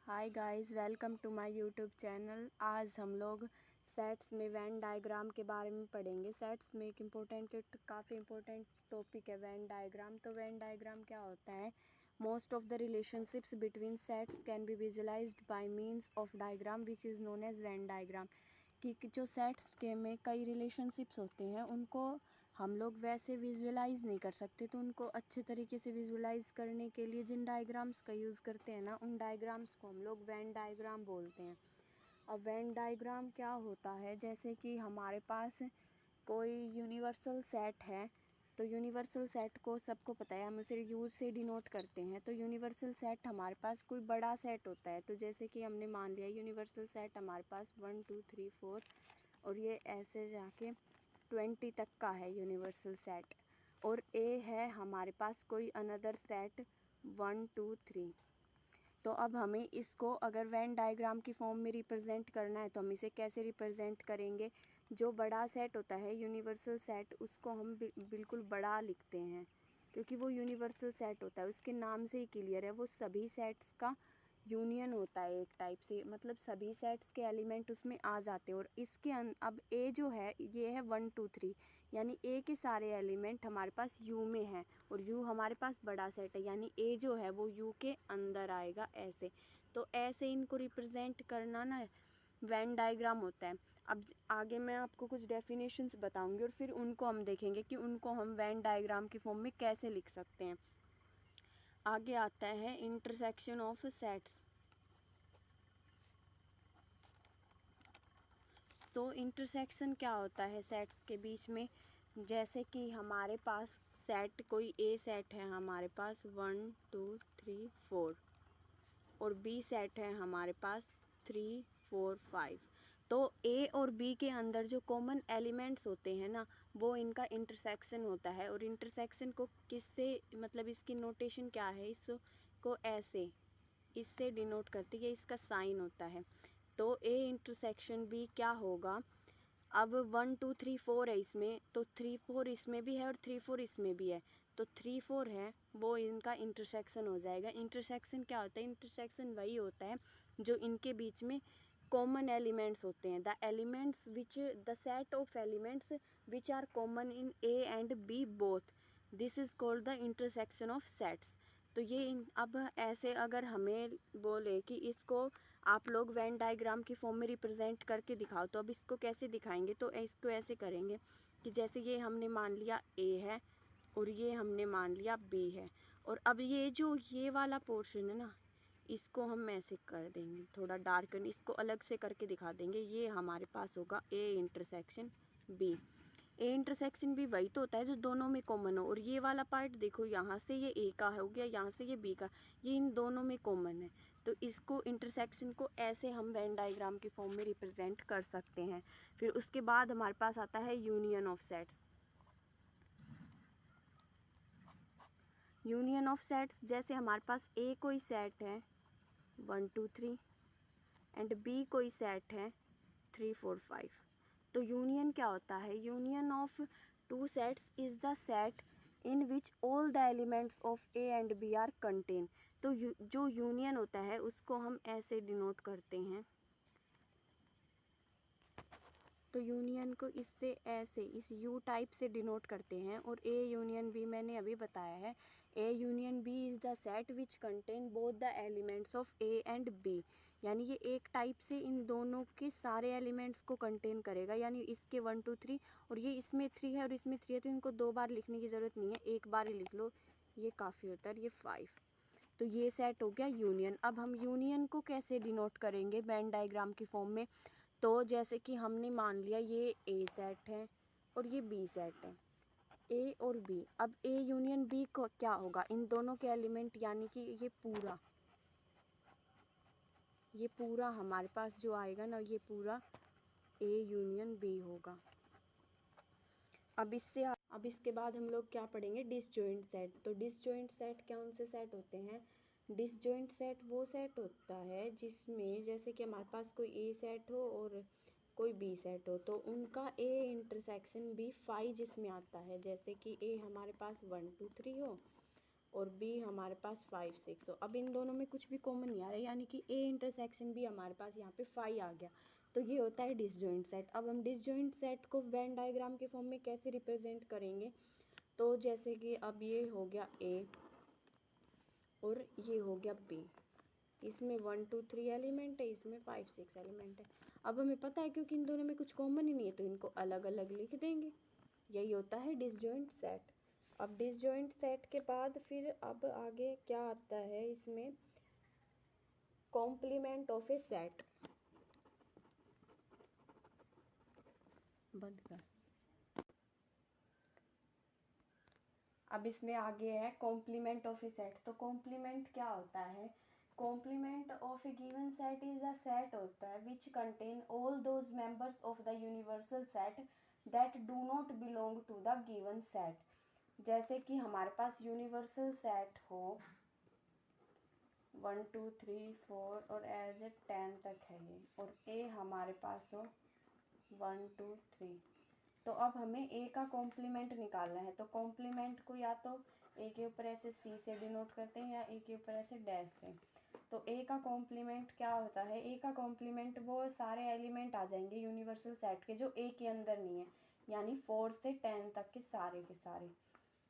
Hi guys, welcome to my YouTube channel. आज हम लोग सेट्स में वेन डायग्राम के बारे में पढ़ेंगे। सेट्स में एक काफ़ी इम्पोर्टेंट टॉपिक है वेन डायग्राम। तो वेन डायग्राम क्या होता है? Most of the relationships between sets can be visualized by means of diagram which is known as Venn diagram. कि जो सेट्स के में कई रिलेशनशिप्स होते हैं उनको हम लोग वैसे विजुअलाइज़ नहीं कर सकते, तो उनको अच्छे तरीके से विजुअलाइज़ करने के लिए जिन डायग्राम्स का यूज़ करते हैं ना, उन डायग्राम्स को हम लोग वेन डायग्राम बोलते हैं। अब वेन डायग्राम क्या होता है? जैसे कि हमारे पास कोई यूनिवर्सल सेट है, तो यूनिवर्सल सेट को सबको पता है, हम उसे यूज़ से डिनोट करते हैं। तो यूनिवर्सल सेट हमारे पास कोई बड़ा सेट होता है, तो जैसे कि हमने मान लिया यूनिवर्सल सेट हमारे पास 1 2 3 4 और ये ऐसे जाके 20 तक का है यूनिवर्सल सेट। और ए है हमारे पास कोई अनदर सेट 1 2 3। तो अब हमें इसको अगर वेन डायग्राम की फॉर्म में रिप्रेजेंट करना है तो हम इसे कैसे रिप्रेजेंट करेंगे? जो बड़ा सेट होता है यूनिवर्सल सेट, उसको हम बिल्कुल बड़ा लिखते हैं, क्योंकि वो यूनिवर्सल सेट होता है। उसके नाम से ही क्लियर है, वो सभी सेट्स का यूनियन होता है एक टाइप से, मतलब सभी सेट्स के एलिमेंट उसमें आ जाते हैं। और इसके अब ए जो है ये है 1 2 3, यानी ए के सारे एलिमेंट हमारे पास यू में हैं और यू हमारे पास बड़ा सेट है, यानी ए जो है वो यू के अंदर आएगा ऐसे। तो ऐसे इनको रिप्रेजेंट करना ना वेन डायग्राम होता है। अब आगे मैं आपको कुछ डेफिनेशंस बताऊंगी और फिर उनको हम देखेंगे कि उनको हम वेन डायग्राम की फॉर्म में कैसे लिख सकते हैं। आगे आता है इंटरसेक्शन ऑफ सेट्स। तो इंटरसेक्शन क्या होता है सेट्स के बीच में? जैसे कि हमारे पास सेट कोई ए सेट है हमारे पास 1 2 3 4 और बी सेट है हमारे पास 3 4 5। तो ए और बी के अंदर जो कॉमन एलिमेंट्स होते हैं ना, वो इनका इंटरसेक्शन होता है। और इंटरसेक्शन को किससे, मतलब इसकी नोटेशन क्या है? इसको ऐसे इससे डिनोट करती है, इसका साइन होता है। तो ए इंटरसेक्शन बी क्या होगा? अब 1 2 3 4 है इसमें, तो 3 4 इसमें भी है और 3 4 इसमें भी है, तो 3 4 है वो इनका इंटरसेक्शन हो जाएगा। इंटरसेक्शन क्या होता है? इंटरसेक्शन वही होता है जो इनके बीच में कॉमन एलिमेंट्स होते हैं। The set of elements which are common in A and B both, this is called the intersection of sets. तो ये अब ऐसे अगर हमें बोले कि इसको आप लोग वेन डायग्राम की फॉर्म में रिप्रेजेंट करके दिखाओ, तो अब इसको कैसे दिखाएंगे? तो इसको ऐसे करेंगे कि जैसे ये हमने मान लिया ए है और ये हमने मान लिया बी है, और अब ये जो ये वाला पोर्शन है ना, इसको हम ऐसे कर देंगे थोड़ा डार्क, इसको अलग से करके दिखा देंगे। ये हमारे पास होगा A intersection B. A intersection भी वही तो होता है जो दोनों में कॉमन हो। और ये वाला पार्ट देखो, यहाँ से ये ए का हो गया, यहाँ से ये बी का, ये इन दोनों में कॉमन है। तो इसको इंटरसेक्शन को ऐसे हम वेन डायग्राम की फॉर्म में रिप्रेजेंट कर सकते हैं। फिर उसके बाद हमारे पास आता है union of sets. Union of sets, जैसे हमारे पास ए कोई सेट है 1 2 3 एंड बी कोई सेट है 3 4 5। तो यूनियन क्या होता है? Union of two sets is the set in which all the elements of A and B are contain. तो जो यूनियन होता है उसको हम ऐसे डिनोट करते हैं। तो यूनियन को इससे ऐसे इस यू टाइप से डिनोट करते हैं। और ए यूनियन बी मैंने अभी बताया है, A union B is the set which contain both the elements of A and B, यानी ये एक टाइप से इन दोनों के सारे एलिमेंट्स को कंटेन करेगा। यानी इसके 1 2 3 और ये इसमें 3 है और इसमें 3 है, तो इनको 2 बार लिखने की ज़रूरत नहीं है, एक बार ही लिख लो, ये काफ़ी होता है। ये 5, तो ये सेट हो गया यूनियन। अब हम यूनियन को कैसे डिनोट करेंगे वेन डायग्राम की फॉर्म में? तो जैसे कि हमने मान लिया ये ए सेट है और ये बी सेट है, ए और बी। अब ए यूनियन बी को क्या होगा? इन दोनों के एलिमेंट, यानी कि ये पूरा हमारे पास जो आएगा ना, ये पूरा ए यूनियन बी होगा। अब इसके बाद हम लोग क्या पढ़ेंगे? Disjoint set. तो डिसजॉइंट सेट कौन से सेट होते हैं? डिसजॉइंट सेट वो सेट होता है जिसमें जैसे कि हमारे पास कोई ए सेट हो और कोई बी सेट हो, तो उनका ए इंटरसेक्शन बी फाई जिसमें आता है। जैसे कि ए हमारे पास 1 2 3 हो और बी हमारे पास 5 6। अब इन दोनों में कुछ भी कॉमन नहीं आ रहा है, यानी कि ए इंटरसेक्शन भी हमारे पास यहाँ पे 5 आ गया, तो ये होता है डिसजॉइंट सेट। अब हम डिसजॉइंट सेट को वेन डायग्राम के फॉर्म में कैसे रिप्रेजेंट करेंगे, तो जैसे कि अब ये हो गया ए और ये हो गया बी, इसमें 1 2 3 एलिमेंट है, इसमें 5 6 एलिमेंट है। अब हमें पता है क्योंकि इन दोनों में कुछ कॉमन ही नहीं है, तो इनको अलग अलग लिख देंगे, यही होता है डिसजॉइंट सेट। अब डिसजॉइंट सेट के बाद फिर अब आगे क्या आता है इसमें, कॉम्प्लीमेंट ऑफ ए सेट। बंद कर। अब इसमें आगे है कॉम्प्लीमेंट ऑफ ए सेट। तो कॉम्प्लीमेंट क्या होता है, complement of a given set is a set होता है which contain all those members of the universal set that do not belong to the given set. जैसे कि हमारे पास यूनिवर्सल सेट हो 1 2 3 4 और एज ए 10 तक है ये, और ए हमारे पास हो 1 2 3। तो अब हमें ए का कॉम्प्लीमेंट निकालना है, तो कॉम्प्लीमेंट को या तो ए के ऊपर ऐसे सी से डिनोट करते हैं या ए के ऊपर ऐसे डैश से। तो ए का कॉम्प्लीमेंट क्या होता है, ए का कॉम्प्लीमेंट वो सारे एलिमेंट आ जाएंगे यूनिवर्सल सेट के जो ए के अंदर नहीं है, यानी 4 से 10 तक के सारे।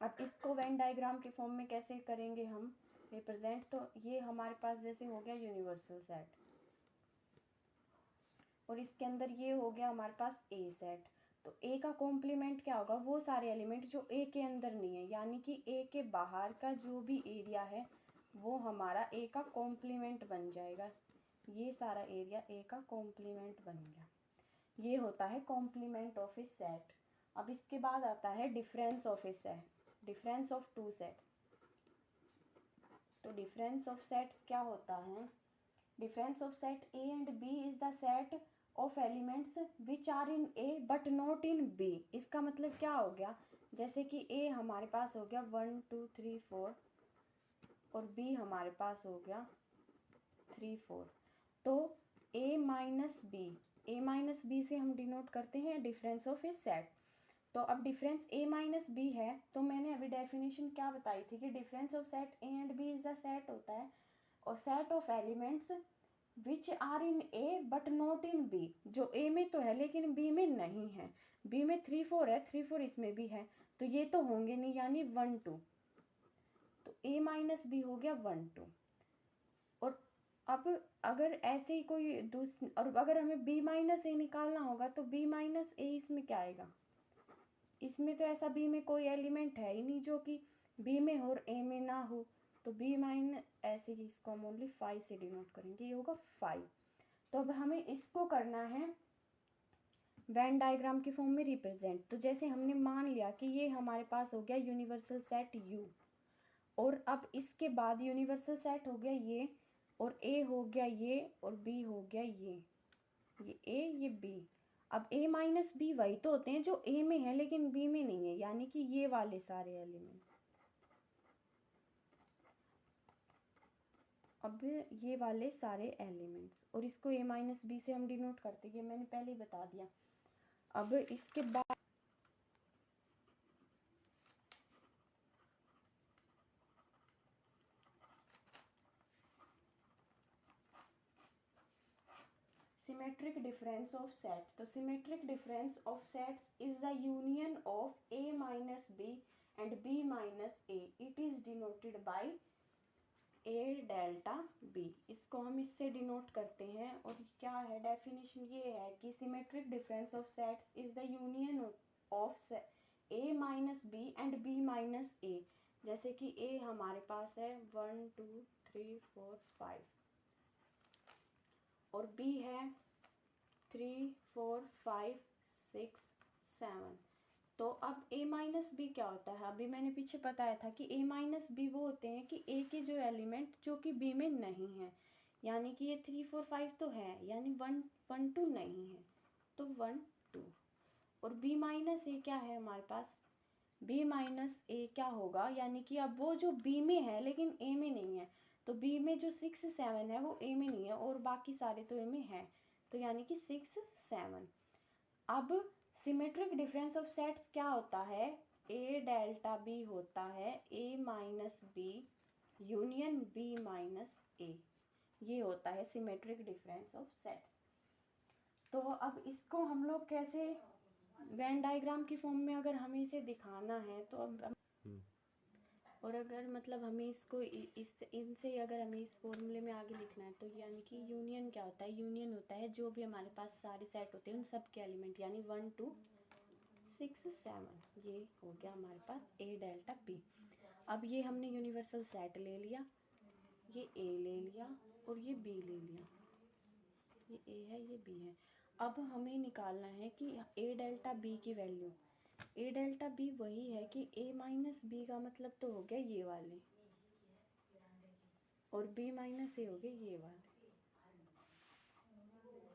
अब इसको वेन डायग्राम के फॉर्म में कैसे करेंगे हम रिप्रेजेंट, तो ये हमारे पास जैसे हो गया यूनिवर्सल सेट, और इसके अंदर ये हो गया हमारे पास ए सेट। तो ए का कॉम्प्लीमेंट क्या होगा, वो सारे एलिमेंट जो ए के अंदर नहीं है, यानी कि ए के बाहर का जो भी एरिया है वो हमारा ए का कॉम्प्लीमेंट बन जाएगा। ये सारा एरिया ए का कॉम्प्लीमेंट बन गया, ये होता है कॉम्प्लीमेंट ऑफ ए सेट। अब इसके बाद आता है difference of a set, difference of two sets. तो डिफरेंस ऑफ सेट्स क्या होता है, difference of set A and B is the set of elements which are in A but not in B. इसका मतलब क्या हो गया, जैसे कि ए हमारे पास हो गया 1 2 3 4 और बी हमारे पास हो गया 3 4। तो ए माइनस बी से हम डिनोट करते हैं डिफरेंस ऑफ ए सेट। तो अब डिफरेंस ए माइनस बी है, तो मैंने अभी डेफिनेशन क्या बताई थी कि difference of set A and B is the set होता है और set of elements which are in A but not in B, जो ए में तो है लेकिन बी में नहीं है। बी में 3 4 है, 3 4 इसमें भी है, तो ये तो होंगे नहीं, यानी 1 2। तो ए माइनस बी हो गया 1 2। और अब अगर ऐसे ही कोई और अगर हमें बी माइनस ए निकालना होगा तो बी माइनस ए इसमें क्या आएगा, इसमें तो ऐसा बी में कोई एलिमेंट है ही नहीं जो कि बी में हो और ए में ना हो, तो बी माइन ऐसे ही इसको हम ओनली 5 से डिनोट करेंगे, ये होगा 5। तो अब हमें इसको करना है वेन डायग्राम के फॉर्म में रिप्रेजेंट। तो जैसे हमने मान लिया कि ये हमारे पास हो गया यूनिवर्सल सेट यू, और अब इसके बाद यूनिवर्सल सेट हो गया ये, और ए हो गया ये, और बी हो गया ये ए ये बी। अब ए माइनस बी वही तो होते हैं जो ए में है लेकिन बी में नहीं है, यानी कि ये वाले सारे एलिमेंट। अब ये वाले सारे एलिमेंट्स, और इसको ए माइनस बी से हम डिनोट करते हैं, ये मैंने पहले ही बता दिया। अब इसके बाद सिमेट्रिक डिफरेंस ऑफ सेट। तो symmetric difference of sets is the union of A minus B and B minus A, it is denoted by A delta B. इसको हम इससे डिनोट करते हैं, और क्या है डेफिनेशन, ये है कि symmetric difference of sets is the union of A minus B and B minus A. जैसे कि ए हमारे पास है 1 2 3 4 5 और बी है 3 4 5 6 7। तो अब a माइनस बी क्या होता है, अभी मैंने पीछे बताया था कि a माइनस बी वो होते हैं कि a के जो एलिमेंट जो कि b में नहीं है, यानी कि ये 3 4 5 तो है, यानी 1 1 2 नहीं है, तो 1 2। और b माइनस ए क्या है हमारे पास, b माइनस ए क्या होगा, यानी कि अब वो जो b में है लेकिन a में नहीं है, तो b में जो 6 7 है वो a में नहीं है और बाकी सारे तो a में है, तो यानी कि 6 7। अब सिमेट्रिक डिफरेंस ऑफ सेट्स क्या होता है, ए डेल्टा बी होता है A minus B union B minus A. ये होता है सिमेट्रिक डिफरेंस ऑफ सेट्स। तो अब इसको हम लोग कैसे वेन डायग्राम की फॉर्म में अगर हमें इसे दिखाना है तो अब और अगर मतलब हमें इसको इस इनसे अगर हमें इस फॉर्मूले में आगे लिखना है तो यानी कि यूनियन क्या होता है, यूनियन होता है जो भी हमारे पास सारे सेट होते हैं उन सब के एलिमेंट, यानी 1 2 6 7। ये हो गया हमारे पास ए डेल्टा बी। अब ये हमने यूनिवर्सल सेट ले लिया, ये ए ले लिया और ये बी ले लिया, ये ए है ये बी है। अब हमें निकालना है कि ए डेल्टा बी की वैल्यू। ए डेल्टा बी वही है कि ए माइनस बी का मतलब तो हो गया ये वाले, और बी माइनस ए हो गए ये वाले।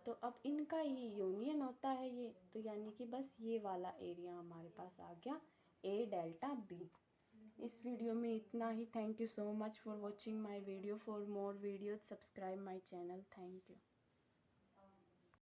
तो अब इनका ही यूनियन होता है ये, तो यानी कि बस ये वाला एरिया हमारे पास आ गया ए डेल्टा बी। इस वीडियो में इतना ही। Thank you so much for watching my video. For more video subscribe my channel. Thank you.